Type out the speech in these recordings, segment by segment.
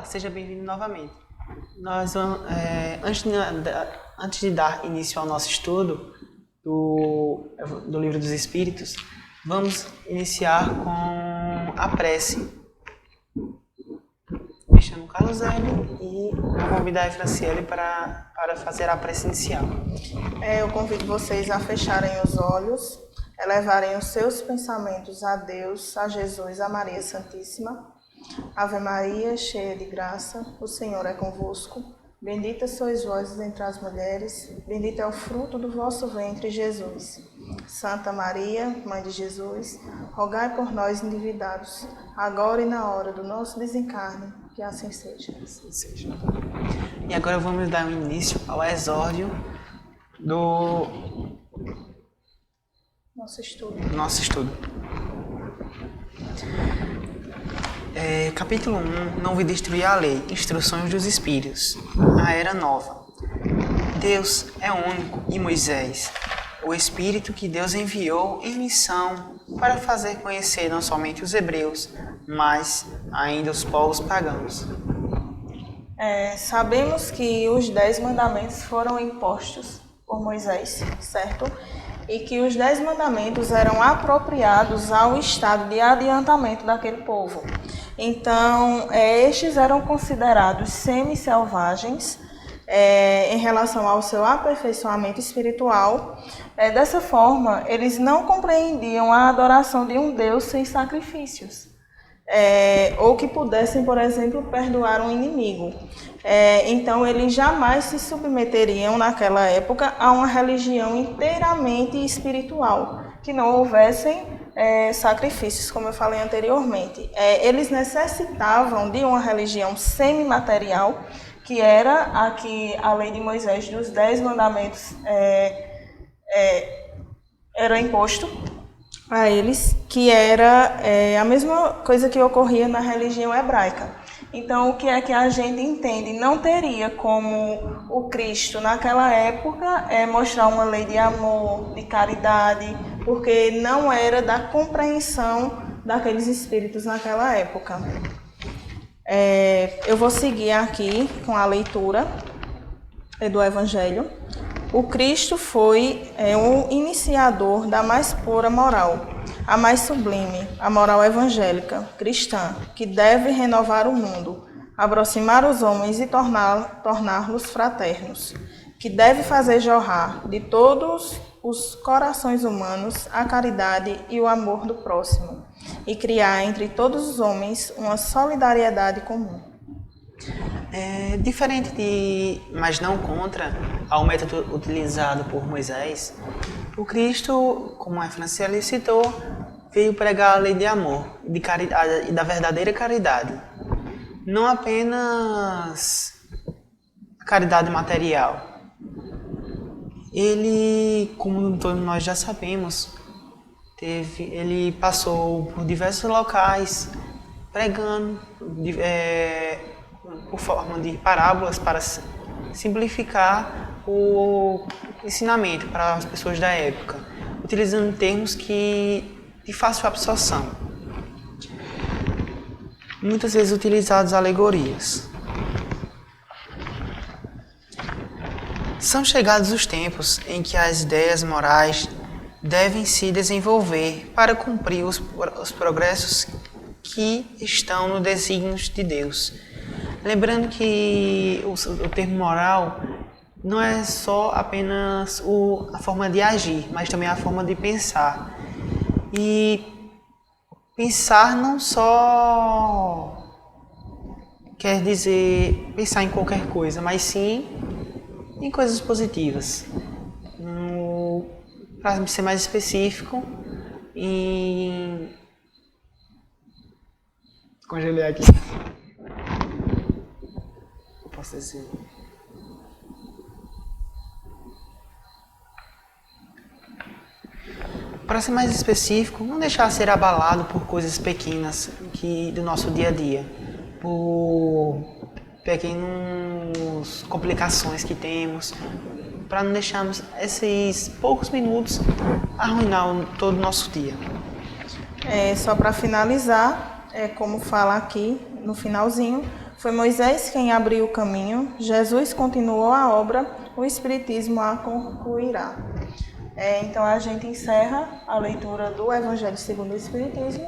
Olá, seja bem-vindo novamente. Nós vamos, antes de dar início ao nosso estudo do Livro dos Espíritos, vamos iniciar com a prece. Me chamo Carlos Hélio e vou convidar a Franciele para fazer a prece inicial. Eu convido vocês a fecharem os olhos, elevarem os seus pensamentos a Deus, a Jesus, a Maria Santíssima. Ave Maria, cheia de graça, o Senhor é convosco. Bendita sois vós entre as mulheres, bendito é o fruto do vosso ventre, Jesus. Santa Maria, Mãe de Jesus, rogai por nós endividados, agora e na hora do nosso desencarne, que assim seja. Assim seja. E agora vamos dar início ao exórdio do Nosso estudo. Capítulo 1. Não vi destruir a lei. Instruções dos Espíritos. A Era Nova. Deus é único e Moisés, o Espírito que Deus enviou em missão para fazer conhecer não somente os hebreus, mas ainda os povos pagãos. Sabemos que os 10 mandamentos foram impostos por Moisés, certo? E que os 10 mandamentos eram apropriados ao estado de adiantamento daquele povo. Então, estes eram considerados semi-selvagens em relação ao seu aperfeiçoamento espiritual. Dessa forma, eles não compreendiam a adoração de um Deus sem sacrifícios. Ou que pudessem, por exemplo, perdoar um inimigo. Então, eles jamais se submeteriam, naquela época, a uma religião inteiramente espiritual, que não houvessem sacrifícios, como eu falei anteriormente. Eles necessitavam de uma religião semimaterial, que era a lei de Moisés dos 10 mandamentos era imposto a eles, que era a mesma coisa que ocorria na religião hebraica. Então, o que é que a gente entende? Não teria como o Cristo, naquela época, mostrar uma lei de amor, de caridade, porque não era da compreensão daqueles espíritos naquela época. Eu vou seguir aqui com a leitura do Evangelho. O Cristo foi o iniciador da mais pura moral, a mais sublime, a moral evangélica, cristã, que deve renovar o mundo, aproximar os homens e torná-los fraternos, que deve fazer jorrar de todos os corações humanos a caridade e o amor do próximo, e criar entre todos os homens uma solidariedade comum. Diferente mas não contra, ao método utilizado por Moisés, o Cristo, como a Franciele citou, veio pregar a lei de amor de caridade, e da verdadeira caridade. Não apenas caridade material. Ele, como todos nós já sabemos, ele passou por diversos locais pregando por forma de parábolas para simplificar o ensinamento para as pessoas da época, utilizando termos de fácil absorção. Muitas vezes utilizados alegorias. São chegados os tempos em que as ideias morais devem se desenvolver para cumprir os progressos que estão no desígnio de Deus. Lembrando que o termo moral não é só apenas a forma de agir, mas também a forma de pensar. E pensar não só quer dizer pensar em qualquer coisa, mas sim em coisas positivas. Para ser mais específico, congelei aqui. Posso dizer. Para ser mais específico, não deixar ser abalado por coisas pequenas do nosso dia a dia, por pequenas complicações que temos, para não deixarmos esses poucos minutos arruinar todo o nosso dia. Só para finalizar, como fala aqui no finalzinho, Foi Moisés quem abriu o caminho, Jesus continuou a obra, o Espiritismo a concluirá. Então a gente encerra a leitura do Evangelho segundo o Espiritismo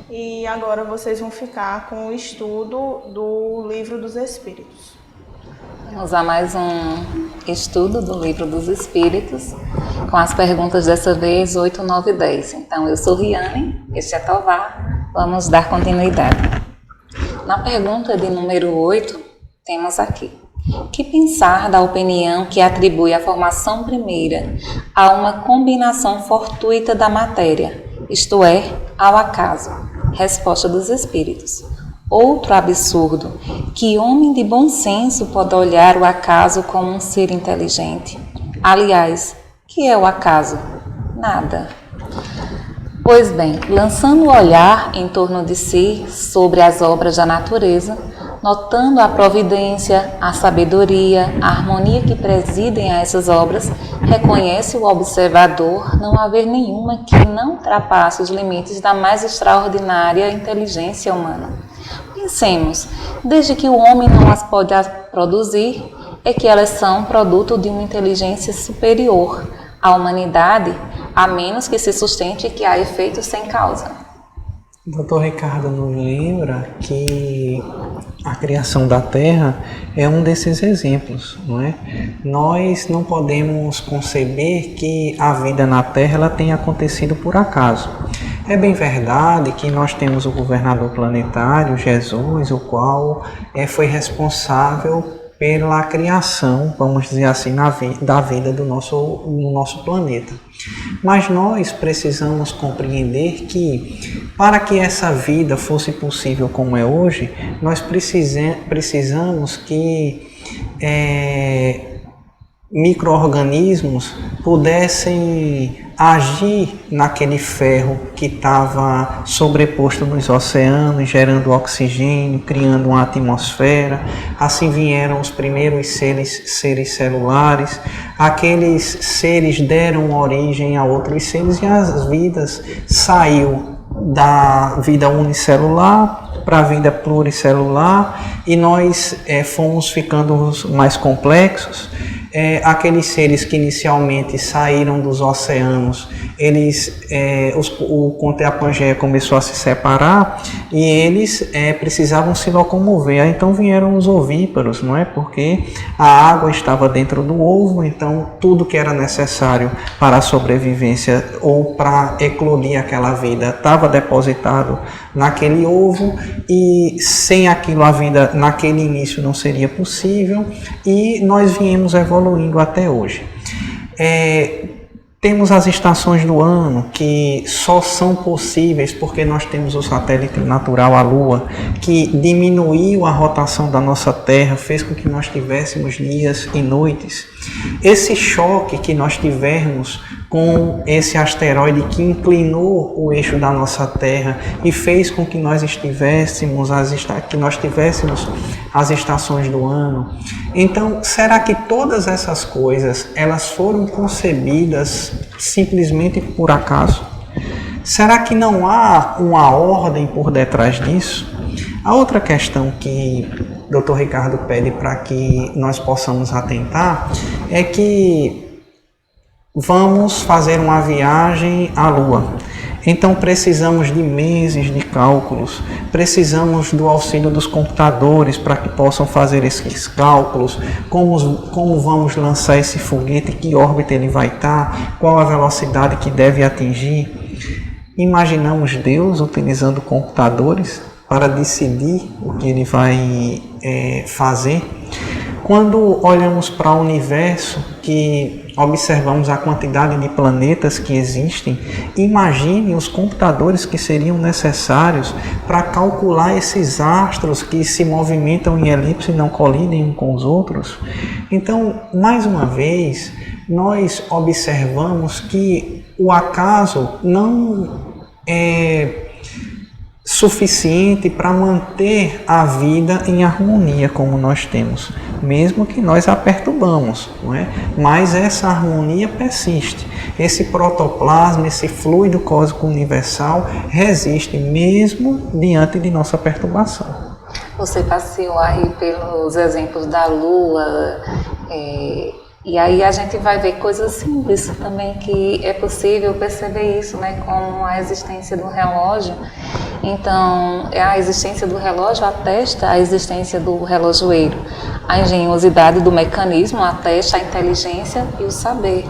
e agora vocês vão ficar com o estudo do Livro dos Espíritos. Vamos a mais um estudo do Livro dos Espíritos, com as perguntas dessa vez 8, 9 e 10. Então, eu sou Riane, este é Tovar, vamos dar continuidade. Na pergunta de número 8, temos aqui: que pensar da opinião que atribui a formação primeira a uma combinação fortuita da matéria, isto é, ao acaso? Resposta dos Espíritos: outro absurdo, que homem de bom senso pode olhar o acaso como um ser inteligente? Aliás, que é o acaso? Nada. Pois bem, lançando o olhar em torno de si sobre as obras da natureza, notando a providência, a sabedoria, a harmonia que presidem a essas obras, reconhece o observador não haver nenhuma que não ultrapasse os limites da mais extraordinária inteligência humana. Pensemos, desde que o homem não as pode produzir, é que elas são produto de uma inteligência superior à humanidade, a menos que se sustente que há efeitos sem causa. Dr. Ricardo nos lembra que a criação da Terra é um desses exemplos, não é? Nós não podemos conceber que a vida na Terra ela tenha acontecido por acaso. É bem verdade que nós temos o governador planetário, Jesus, o qual foi responsável pela criação, vamos dizer assim, da vida no nosso planeta. Mas nós precisamos compreender que, para que essa vida fosse possível como é hoje, nós precisamos que micro-organismos pudessem agir naquele ferro que estava sobreposto nos oceanos, gerando oxigênio, criando uma atmosfera. Assim vieram os primeiros seres celulares. Aqueles seres deram origem a outros seres e as vidas saiu da vida unicelular para a vida pluricelular e nós fomos ficando mais complexos. Aqueles seres que inicialmente saíram dos oceanos, o Conte a Pangeia começou a se separar e eles precisavam se locomover. Então vieram os ovíparos, não é? Porque a água estava dentro do ovo, então tudo que era necessário para a sobrevivência ou para eclodir aquela vida estava depositado naquele ovo e sem aquilo a vida naquele início não seria possível e nós viemos evoluindo até hoje. Temos as estações do ano que só são possíveis porque nós temos o satélite natural, a Lua, que diminuiu a rotação da nossa Terra, fez com que nós tivéssemos dias e noites. Esse choque que nós tivemos com esse asteroide que inclinou o eixo da nossa Terra e fez com que nós tivéssemos as estações do ano. Então, será que todas essas coisas elas foram concebidas simplesmente por acaso? Será que não há uma ordem por detrás disso? A outra questão que o Dr. Ricardo pede para que nós possamos atentar é que vamos fazer uma viagem à Lua. Então precisamos de meses de cálculos, precisamos do auxílio dos computadores para que possam fazer esses cálculos, como vamos lançar esse foguete, que órbita ele vai estar, qual a velocidade que deve atingir. Imaginamos Deus utilizando computadores para decidir o que ele vai fazer. Quando olhamos para o universo, que observamos a quantidade de planetas que existem, imagine os computadores que seriam necessários para calcular esses astros que se movimentam em elipse e não colidem uns com os outros. Então, mais uma vez, nós observamos que o acaso não é suficiente para manter a vida em harmonia como nós temos, mesmo que nós a perturbamos, não é? Mas essa harmonia persiste. Esse protoplasma, esse fluido cósmico universal resiste mesmo diante de nossa perturbação. Você passeou aí pelos exemplos da Lua, e aí a gente vai ver coisas simples também, que é possível perceber isso, né, como a existência do relógio. Então, a existência do relógio atesta a existência do relojoeiro. A engenhosidade do mecanismo atesta a inteligência e o saber.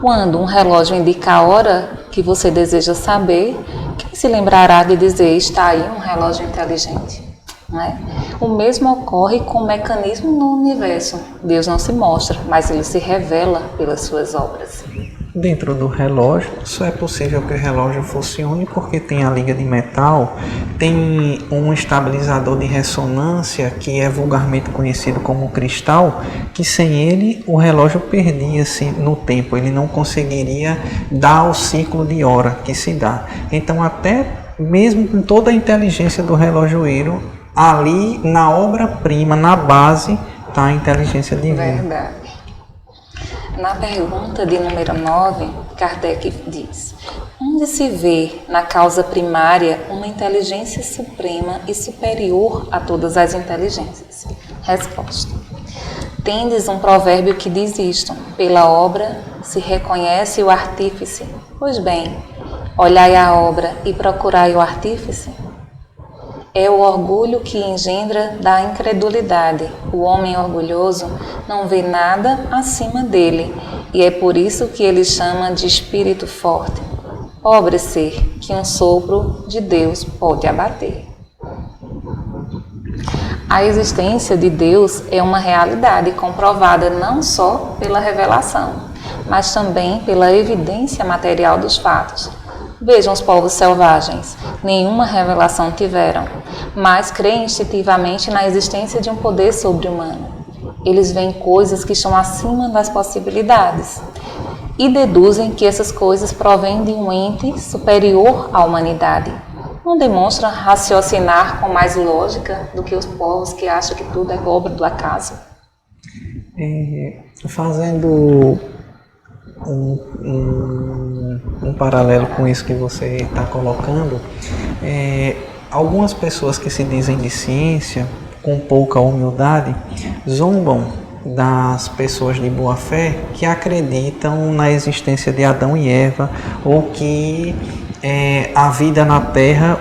Quando um relógio indica a hora que você deseja saber, quem se lembrará de dizer, está aí um relógio inteligente? Não é? O mesmo ocorre com o mecanismo no universo. Deus não se mostra, mas ele se revela pelas suas obras. Dentro do relógio, só é possível que o relógio funcione porque tem a liga de metal, tem um estabilizador de ressonância que é vulgarmente conhecido como cristal, que sem ele o relógio perdia-se no tempo, ele não conseguiria dar o ciclo de hora que se dá. Então, até mesmo com toda a inteligência do relojoeiro, ali na obra-prima, na base, está a inteligência divina. Verdade. Na pergunta de número 9, Kardec diz: onde se vê na causa primária uma inteligência suprema e superior a todas as inteligências? Resposta: tendes um provérbio que diz isto: pela obra se reconhece o artífice. Pois bem, olhai a obra e procurai o artífice. É o orgulho que engendra da incredulidade. O homem orgulhoso não vê nada acima dele, e é por isso que ele chama de espírito forte. Pobre ser que um sopro de Deus pode abater. A existência de Deus é uma realidade comprovada não só pela revelação, mas também pela evidência material dos fatos. Vejam os povos selvagens, nenhuma revelação tiveram, mas creem instintivamente na existência de um poder sobre-humano. Eles veem coisas que estão acima das possibilidades e deduzem que essas coisas provêm de um ente superior à humanidade. Não demonstra raciocinar com mais lógica do que os povos que acham que tudo é obra do acaso? Fazendo um paralelo com isso que você está colocando, algumas pessoas que se dizem de ciência, com pouca humildade, zombam das pessoas de boa fé que acreditam na existência de Adão e Eva, ou que a vida na Terra,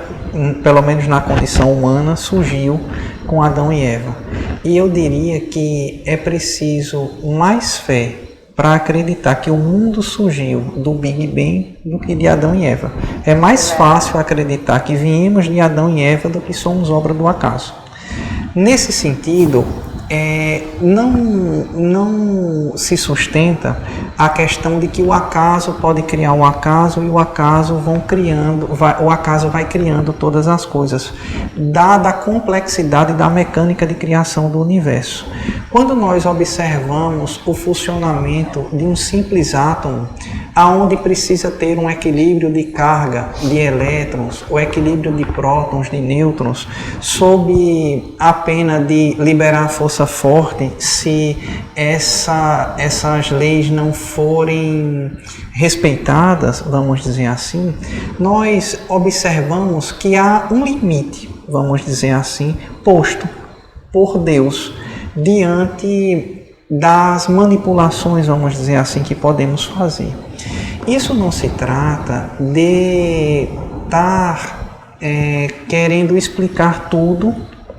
pelo menos na condição humana, surgiu com Adão e Eva. E eu diria que é preciso mais fé para acreditar que o mundo surgiu do Big Bang do que de Adão e Eva. É mais fácil acreditar que viemos de Adão e Eva do que somos obra do acaso. Nesse sentido, não se sustenta a questão de que o acaso pode criar o acaso e o acaso vai criando todas as coisas, dada a complexidade da mecânica de criação do universo. Quando nós observamos o funcionamento de um simples átomo, aonde precisa ter um equilíbrio de carga de elétrons, o equilíbrio de prótons, de nêutrons, sob a pena de liberar força forte, se essas leis não forem respeitadas, vamos dizer assim, nós observamos que há um limite, vamos dizer assim, posto por Deus diante das manipulações, vamos dizer assim, que podemos fazer. Isso não se trata de estar querendo explicar tudo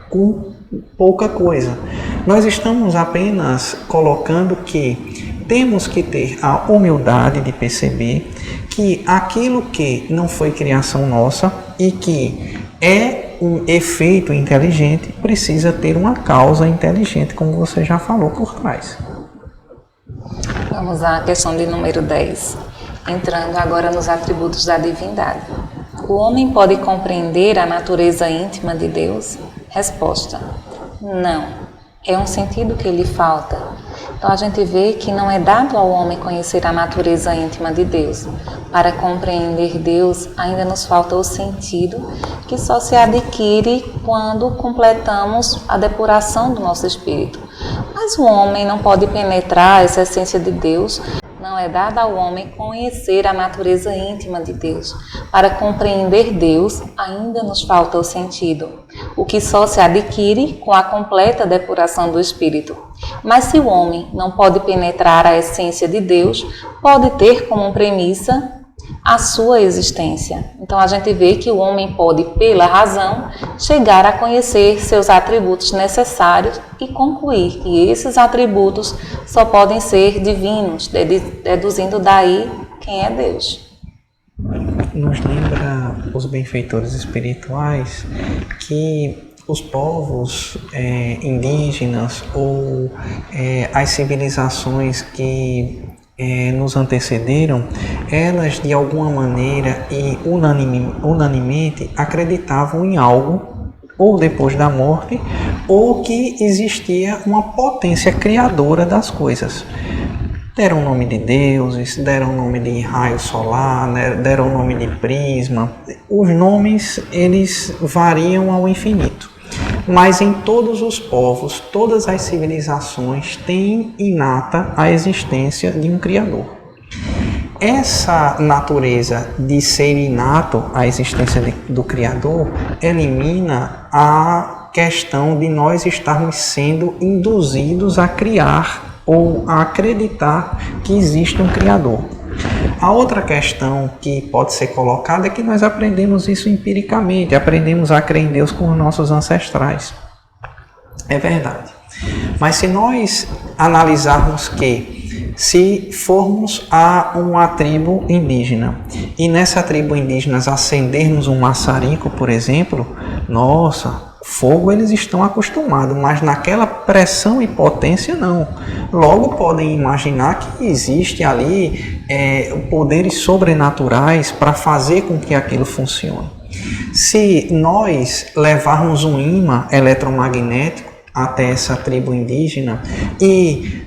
com pouca coisa. Nós estamos apenas colocando que temos que ter a humildade de perceber que aquilo que não foi criação nossa e que é um efeito inteligente precisa ter uma causa inteligente, como você já falou por trás. Vamos à questão de número 10, entrando agora nos atributos da divindade. O homem pode compreender a natureza íntima de Deus? Resposta: não. É um sentido que lhe falta. Então a gente vê que não é dado ao homem conhecer a natureza íntima de Deus. Para compreender Deus, ainda nos falta o sentido, que só se adquire quando completamos a depuração do nosso espírito. Mas o homem não pode penetrar essa essência de Deus, não não é dado ao homem conhecer a natureza íntima de Deus. Para compreender Deus, ainda nos falta o sentido, o que só se adquire com a completa depuração do espírito. Mas se o homem não pode penetrar a essência de Deus, pode ter como premissa a sua existência. Então a gente vê que o homem pode, pela razão, chegar a conhecer seus atributos necessários e concluir que esses atributos só podem ser divinos, deduzindo daí quem é Deus. Nos lembra os benfeitores espirituais que os povos indígenas ou as civilizações que nos antecederam, elas de alguma maneira e unanimemente acreditavam em algo, ou depois da morte, ou que existia uma potência criadora das coisas. Deram o nome de deuses, deram o nome de raio solar, deram o nome de prisma. Os nomes, eles variam ao infinito. Mas em todos os povos, todas as civilizações têm inata a existência de um Criador. Essa natureza de ser inato a existência do Criador elimina a questão de nós estarmos sendo induzidos a criar ou a acreditar que existe um Criador. A outra questão que pode ser colocada é que nós aprendemos isso empiricamente, aprendemos a crer em Deus com os nossos ancestrais. É verdade. Mas se nós analisarmos que, se formos a uma tribo indígena e nessa tribo indígena acendermos um maçarico, por exemplo, nossa, fogo eles estão acostumados, mas naquela pressão e potência não. Logo podem imaginar que existe ali poderes sobrenaturais para fazer com que aquilo funcione. Se nós levarmos um imã eletromagnético até essa tribo indígena e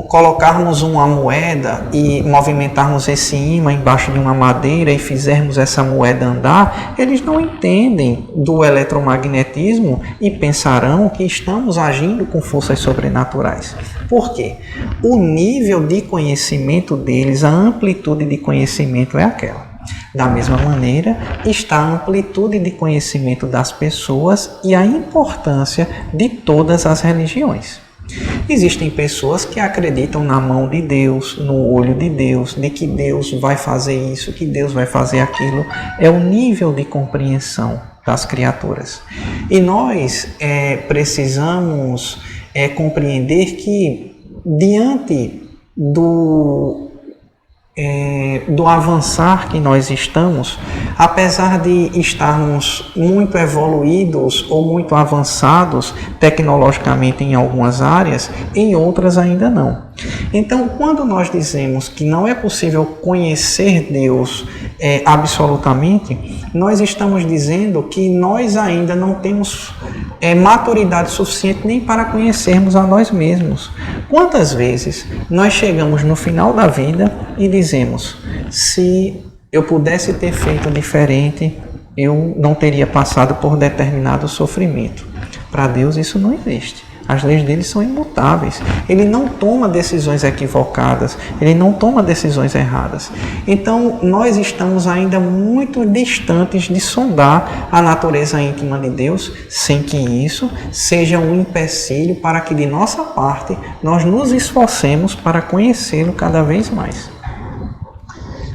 colocarmos uma moeda e movimentarmos esse imã embaixo de uma madeira e fizermos essa moeda andar, eles não entendem do eletromagnetismo e pensarão que estamos agindo com forças sobrenaturais. Por quê? O nível de conhecimento deles, a amplitude de conhecimento é aquela. Da mesma maneira, está a amplitude de conhecimento das pessoas e a importância de todas as religiões. Existem pessoas que acreditam na mão de Deus, no olho de Deus, de que Deus vai fazer isso, que Deus vai fazer aquilo. É o nível de compreensão das criaturas. E nós precisamos compreender que, diante do avançar que nós estamos, apesar de estarmos muito evoluídos ou muito avançados tecnologicamente em algumas áreas, em outras ainda não. Então, quando nós dizemos que não é possível conhecer Deus absolutamente, nós estamos dizendo que nós ainda não temos maturidade suficiente nem para conhecermos a nós mesmos. Quantas vezes nós chegamos no final da vida e dizemos: se eu pudesse ter feito diferente, eu não teria passado por determinado sofrimento. Para Deus isso não existe. As leis dele são imutáveis. Ele não toma decisões equivocadas, ele não toma decisões erradas. Então, nós estamos ainda muito distantes de sondar a natureza íntima de Deus, sem que isso seja um empecilho para que, de nossa parte, nós nos esforcemos para conhecê-lo cada vez mais.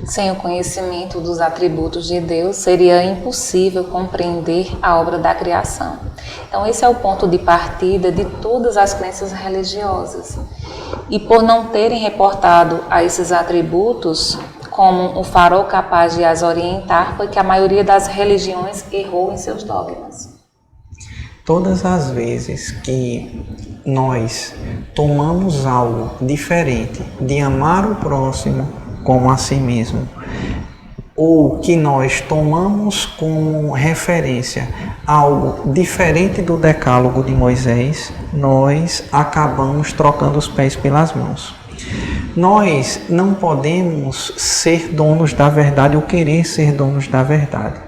Sem o conhecimento dos atributos de Deus, seria impossível compreender a obra da criação. Então, esse é o ponto de partida de todas as crenças religiosas. E por não terem reportado a esses atributos como o farol capaz de as orientar, foi que a maioria das religiões errou em seus dogmas. Todas as vezes que nós tomamos algo diferente de amar o próximo como a si mesmo, ou que nós tomamos como referência algo diferente do decálogo de Moisés, nós acabamos trocando os pés pelas mãos. Nós não podemos ser donos da verdade ou querer ser donos da verdade.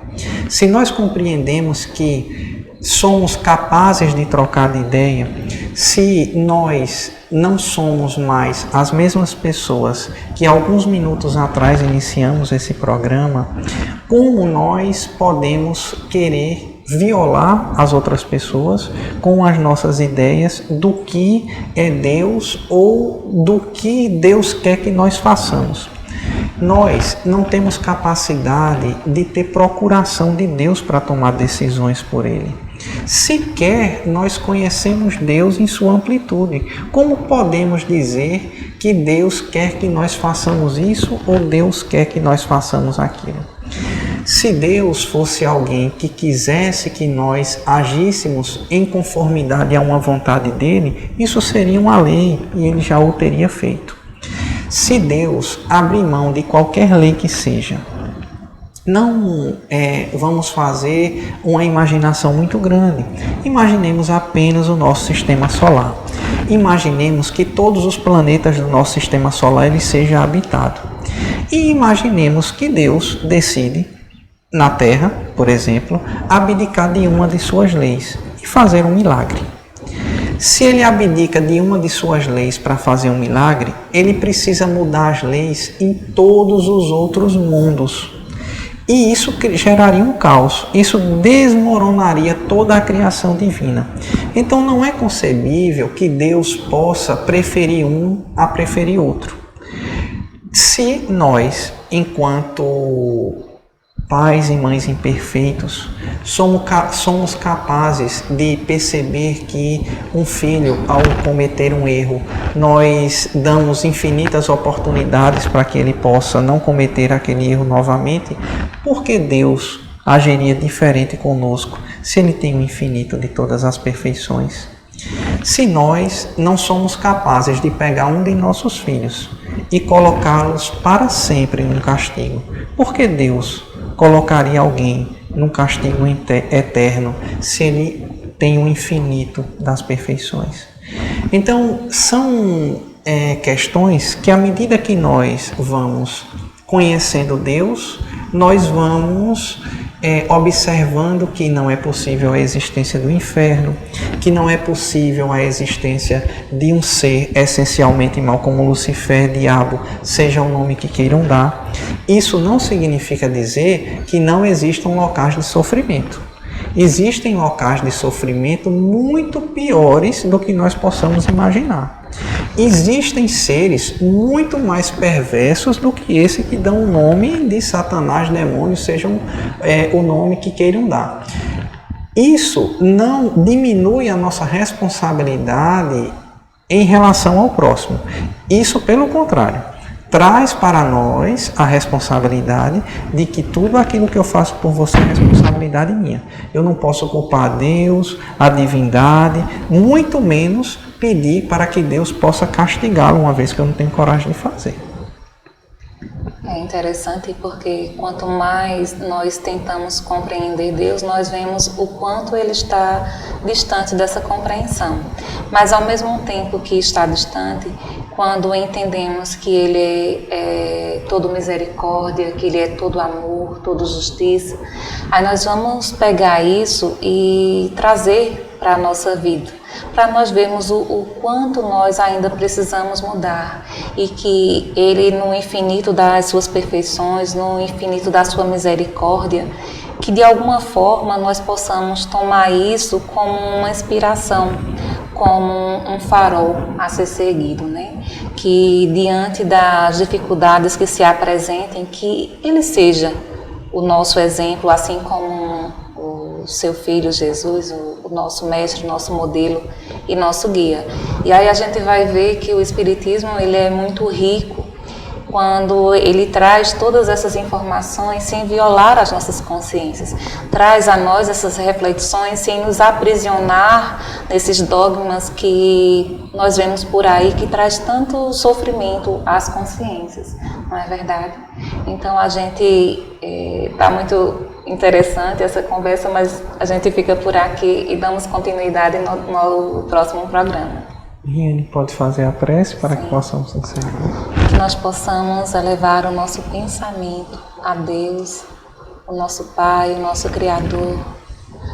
Se nós compreendemos que somos capazes de trocar de ideia, Se nós não somos mais as mesmas pessoas que alguns minutos atrás iniciamos esse programa, como nós podemos querer violar as outras pessoas com as nossas ideias do que é Deus ou do que Deus quer que nós façamos? Nós não temos capacidade de ter procuração de Deus para tomar decisões por Ele. Sequer nós conhecemos Deus em sua amplitude. Como podemos dizer que Deus quer que nós façamos isso ou Deus quer que nós façamos aquilo? Se Deus fosse alguém que quisesse que nós agíssemos em conformidade a uma vontade dele, isso seria uma lei e ele já o teria feito. Se Deus abrir mão de qualquer lei que seja, não vamos fazer uma imaginação muito grande. Imaginemos apenas o nosso sistema solar. Imaginemos que todos os planetas do nosso sistema solar ele seja habitado. E imaginemos que Deus decide, na Terra, por exemplo, abdicar de uma de suas leis e fazer um milagre. Se ele abdica de uma de suas leis para fazer um milagre, ele precisa mudar as leis em todos os outros mundos. E isso geraria um caos, isso desmoronaria toda a criação divina. Então não é concebível que Deus possa preferir um a preferir outro. Se nós, enquanto pais e mães imperfeitos, somos capazes de perceber que um filho, ao cometer um erro, nós damos infinitas oportunidades para que ele possa não cometer aquele erro novamente, por que Deus agiria diferente conosco se Ele tem o infinito de todas as perfeições? Se nós não somos capazes de pegar um de nossos filhos e colocá-los para sempre num castigo, por que Deus colocaria alguém num castigo eterno se Ele tem o infinito das perfeições? Então, são questões que, à medida que nós vamos conhecendo Deus, nós vamos observando que não é possível a existência do inferno, que não é possível a existência de um ser essencialmente mau como Lucifer, diabo, seja o nome que queiram dar. Isso não significa dizer que não existam locais de sofrimento. Existem locais de sofrimento muito piores do que nós possamos imaginar. Existem seres muito mais perversos do que esse que dão o nome de Satanás, demônio, sejam o nome que queiram dar. Isso não diminui a nossa responsabilidade em relação ao próximo. Isso, pelo contrário, traz para nós a responsabilidade de que tudo aquilo que eu faço por você é responsabilidade minha. Eu não posso culpar a Deus, a divindade, muito menos pedir para que Deus possa castigá-lo, uma vez que eu não tenho coragem de fazer. É interessante porque quanto mais nós tentamos compreender Deus, nós vemos o quanto Ele está distante dessa compreensão. Mas ao mesmo tempo que está distante, quando entendemos que Ele é todo misericórdia, que Ele é todo amor, todo justiça, aí nós vamos pegar isso e trazer para a nossa vida, para nós vermos o quanto nós ainda precisamos mudar e que Ele, no infinito das suas perfeições, no infinito da sua misericórdia, que de alguma forma nós possamos tomar isso como uma inspiração, como um farol a ser seguido, né? Que diante das dificuldades que se apresentem, que Ele seja o nosso exemplo, assim como o seu Filho Jesus, o nosso mestre, o nosso modelo e nosso guia. E aí a gente vai ver que o Espiritismo ele é muito rico quando ele traz todas essas informações sem violar as nossas consciências, traz a nós essas reflexões sem nos aprisionar nesses dogmas que nós vemos por aí, que traz tanto sofrimento às consciências, não é verdade? Então a gente está muito interessante essa conversa, mas a gente fica por aqui e damos continuidade no próximo programa. Riane, pode fazer a prece para que possamos encerrar? Que nós possamos elevar o nosso pensamento a Deus, o nosso Pai, o nosso Criador,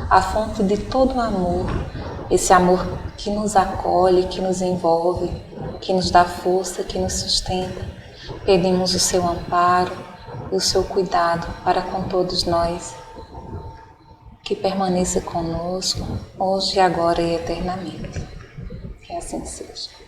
a fonte de todo amor, esse amor que nos acolhe, que nos envolve, que nos dá força, que nos sustenta. Pedimos o seu amparo e o seu cuidado para com todos nós, que permaneça conosco, hoje, agora e eternamente. Que assim seja.